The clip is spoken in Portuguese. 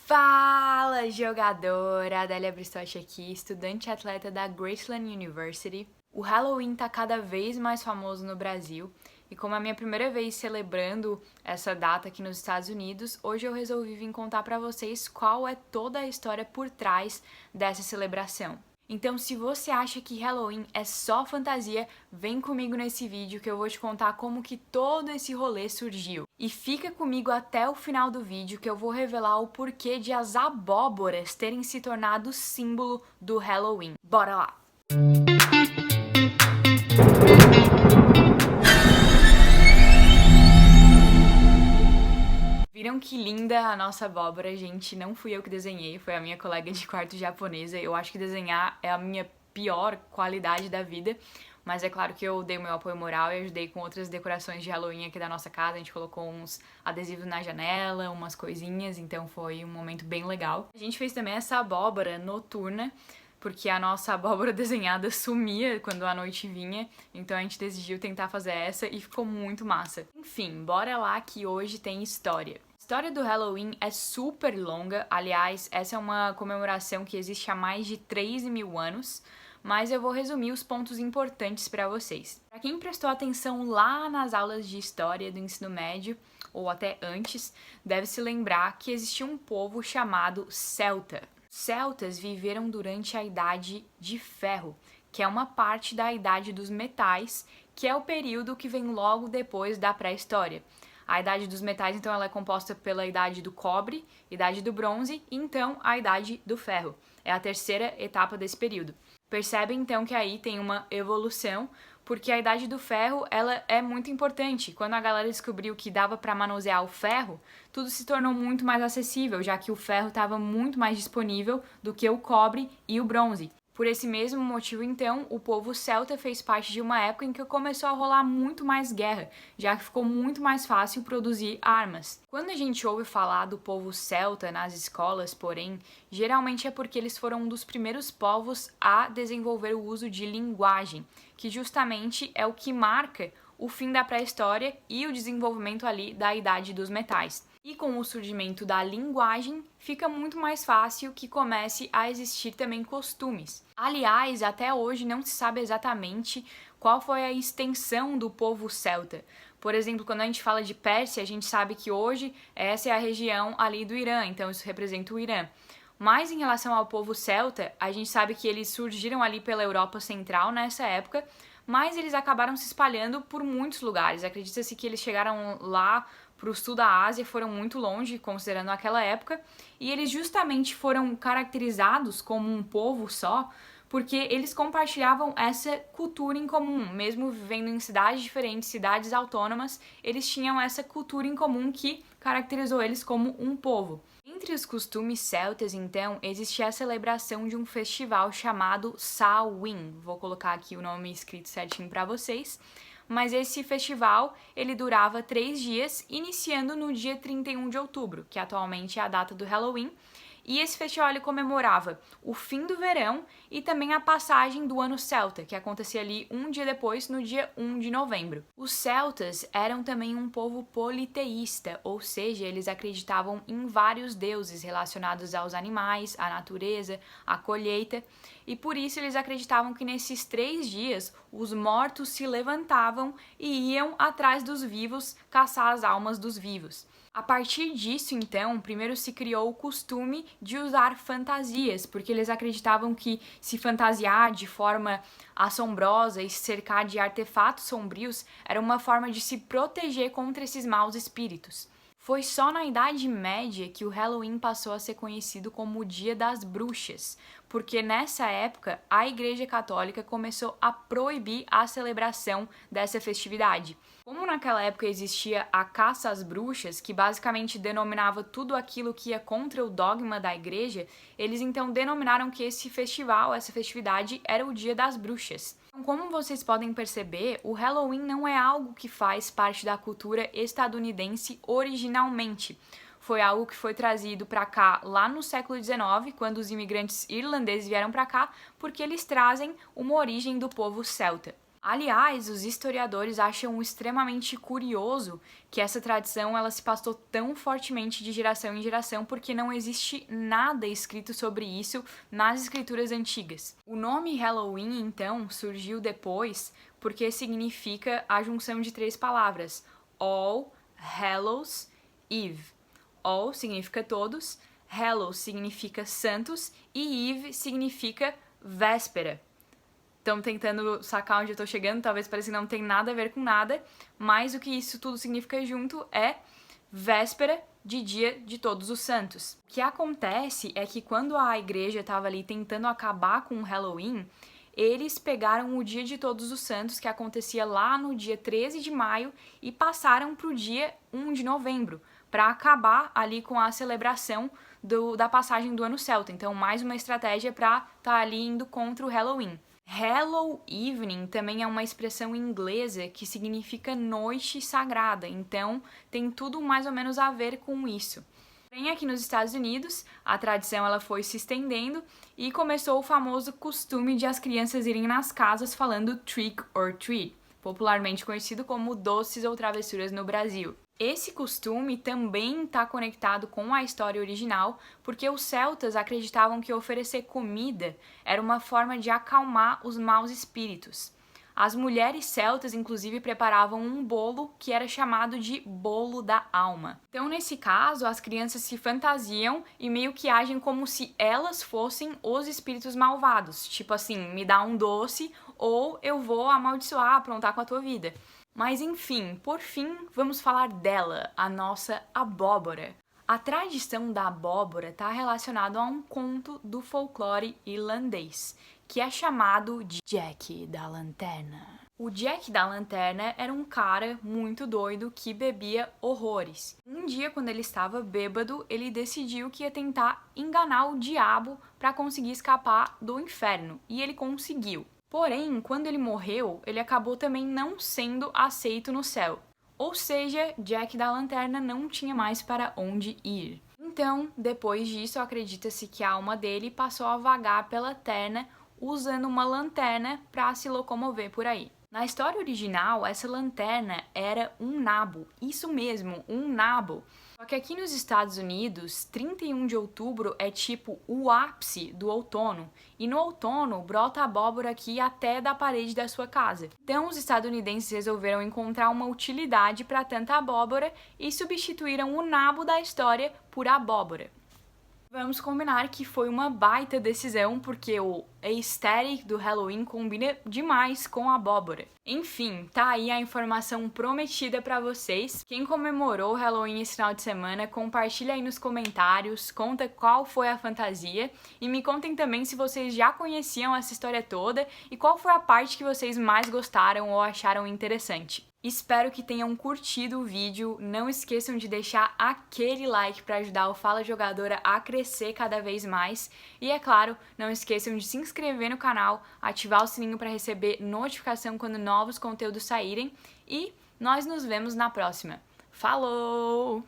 Fala, jogadora! Adélia Bristotti aqui, estudante e atleta da Graceland University. O Halloween tá cada vez mais famoso no Brasil e como é a minha primeira vez celebrando essa data aqui nos Estados Unidos, hoje eu resolvi vir contar pra vocês qual é toda a história por trás dessa celebração. Então, se você acha que Halloween é só fantasia, vem comigo nesse vídeo que eu vou te contar como que todo esse rolê surgiu. E fica comigo até o final do vídeo que eu vou revelar o porquê de as abóboras terem se tornado símbolo do Halloween. Bora lá! Viram que linda a nossa abóbora, gente? Não fui eu que desenhei, foi a minha colega de quarto japonesa. Eu acho que desenhar é a minha pior qualidade da vida, mas é claro que eu dei o meu apoio moral e ajudei com outras decorações de Halloween aqui da nossa casa. A gente colocou uns adesivos na janela, umas coisinhas, então foi um momento bem legal. A gente fez também essa abóbora noturna, porque a nossa abóbora desenhada sumia quando a noite vinha, então a gente decidiu tentar fazer essa e ficou muito massa. Enfim, bora lá que hoje tem história. A história do Halloween é super longa, aliás, essa é uma comemoração que existe há mais de 3.000 anos, mas eu vou resumir os pontos importantes para vocês. Para quem prestou atenção lá nas aulas de história do ensino médio, ou até antes, deve se lembrar que existia um povo chamado Celta. Celtas viveram durante a Idade de Ferro, que é uma parte da Idade dos Metais, que é o período que vem logo depois da pré-história. A Idade dos Metais, então, ela é composta pela Idade do Cobre, Idade do Bronze e, então, a Idade do Ferro. É a terceira etapa desse período. Percebe, então, que aí tem uma evolução, porque a Idade do Ferro, ela é muito importante. Quando a galera descobriu que dava para manusear o ferro, tudo se tornou muito mais acessível, já que o ferro estava muito mais disponível do que o cobre e o bronze. Por esse mesmo motivo, então, o povo celta fez parte de uma época em que começou a rolar muito mais guerra, já que ficou muito mais fácil produzir armas. Quando a gente ouve falar do povo celta nas escolas, porém, geralmente é porque eles foram um dos primeiros povos a desenvolver o uso de linguagem, que justamente é o que marca o fim da pré-história e o desenvolvimento ali da Idade dos Metais. E com o surgimento da linguagem, fica muito mais fácil que comece a existir também costumes. Aliás, até hoje não se sabe exatamente qual foi a extensão do povo celta. Por exemplo, quando a gente fala de Pérsia, a gente sabe que hoje essa é a região ali do Irã, então isso representa o Irã. Mas em relação ao povo celta, a gente sabe que eles surgiram ali pela Europa Central nessa época, mas eles acabaram se espalhando por muitos lugares. Acredita-se que eles chegaram lá para o sul da Ásia, foram muito longe, considerando aquela época, e eles justamente foram caracterizados como um povo só, porque eles compartilhavam essa cultura em comum, mesmo vivendo em cidades diferentes, cidades autônomas, eles tinham essa cultura em comum que caracterizou eles como um povo. Entre os costumes celtas, então, existia a celebração de um festival chamado Samhain. Vou colocar aqui o nome escrito certinho para vocês. Mas esse festival, ele durava 3 dias, iniciando no dia 31 de outubro, que atualmente é a data do Halloween. E esse festival ele comemorava o fim do verão e também a passagem do ano celta, que acontecia ali um dia depois, no dia 1 de novembro. Os celtas eram também um povo politeísta, ou seja, eles acreditavam em vários deuses relacionados aos animais, à natureza, à colheita, e por isso eles acreditavam que nesses 3 dias os mortos se levantavam e iam atrás dos vivos caçar as almas dos vivos. A partir disso, então, primeiro se criou o costume de usar fantasias, porque eles acreditavam que se fantasiar de forma assombrosa e se cercar de artefatos sombrios era uma forma de se proteger contra esses maus espíritos. Foi só na Idade Média que o Halloween passou a ser conhecido como o Dia das Bruxas, porque nessa época a Igreja Católica começou a proibir a celebração dessa festividade. Como naquela época existia a caça às bruxas, que basicamente denominava tudo aquilo que ia contra o dogma da igreja, eles então denominaram que esse festival, essa festividade, era o Dia das Bruxas. Então, como vocês podem perceber, o Halloween não é algo que faz parte da cultura estadunidense originalmente. Foi algo que foi trazido para cá lá no século XIX, quando os imigrantes irlandeses vieram para cá, porque eles trazem uma origem do povo celta. Aliás, os historiadores acham extremamente curioso que essa tradição ela se passou tão fortemente de geração em geração porque não existe nada escrito sobre isso nas escrituras antigas. O nome Halloween, então, surgiu depois porque significa a junção de 3 palavras: All Hallows Eve. All significa todos, Hallows significa santos e Eve significa véspera. Estão tentando sacar onde eu tô chegando, talvez pareça que não tem nada a ver com nada, mas o que isso tudo significa junto é véspera de dia de todos os santos. O que acontece é que quando a igreja estava ali tentando acabar com o Halloween, eles pegaram o dia de todos os santos, que acontecia lá no dia 13 de maio, e passaram para o dia 1 de novembro, para acabar ali com a celebração da passagem do ano celta. Então, mais uma estratégia para estar ali indo contra o Halloween. Hallow Evening também é uma expressão inglesa que significa noite sagrada, então tem tudo mais ou menos a ver com isso. Porém, aqui nos Estados Unidos, a tradição ela foi se estendendo e começou o famoso costume de as crianças irem nas casas falando trick or treat, popularmente conhecido como doces ou travessuras no Brasil. Esse costume também está conectado com a história original, porque os celtas acreditavam que oferecer comida era uma forma de acalmar os maus espíritos. As mulheres celtas, inclusive, preparavam um bolo que era chamado de bolo da alma. Então, nesse caso, as crianças se fantasiam e meio que agem como se elas fossem os espíritos malvados. Tipo assim, me dá um doce ou eu vou amaldiçoar, aprontar com a tua vida. Mas enfim, por fim, vamos falar dela, a nossa abóbora. A tradição da abóbora está relacionada a um conto do folclore irlandês, que é chamado de Jack da Lanterna. O Jack da Lanterna era um cara muito doido que bebia horrores. Um dia, quando ele estava bêbado, ele decidiu que ia tentar enganar o diabo para conseguir escapar do inferno, e ele conseguiu. Porém, quando ele morreu, ele acabou também não sendo aceito no céu. Ou seja, Jack da Lanterna não tinha mais para onde ir. Então, depois disso, acredita-se que a alma dele passou a vagar pela terra usando uma lanterna para se locomover por aí. Na história original, essa lanterna era um nabo. Isso mesmo, um nabo. Só que aqui nos Estados Unidos, 31 de outubro é tipo o ápice do outono. E no outono, brota abóbora aqui até da parede da sua casa. Então, os estadunidenses resolveram encontrar uma utilidade para tanta abóbora e substituíram o nabo da história por abóbora. Vamos combinar que foi uma baita decisão, porque o aesthetic do Halloween combina demais com a abóbora. Enfim, tá aí a informação prometida pra vocês. Quem comemorou o Halloween esse final de semana, compartilha aí nos comentários, conta qual foi a fantasia e me contem também se vocês já conheciam essa história toda e qual foi a parte que vocês mais gostaram ou acharam interessante. Espero que tenham curtido o vídeo, não esqueçam de deixar aquele like para ajudar o Fala Jogadora a crescer cada vez mais e, é claro, não esqueçam de se inscrever no canal, ativar o sininho para receber notificação quando novos conteúdos saírem e nós nos vemos na próxima. Falou!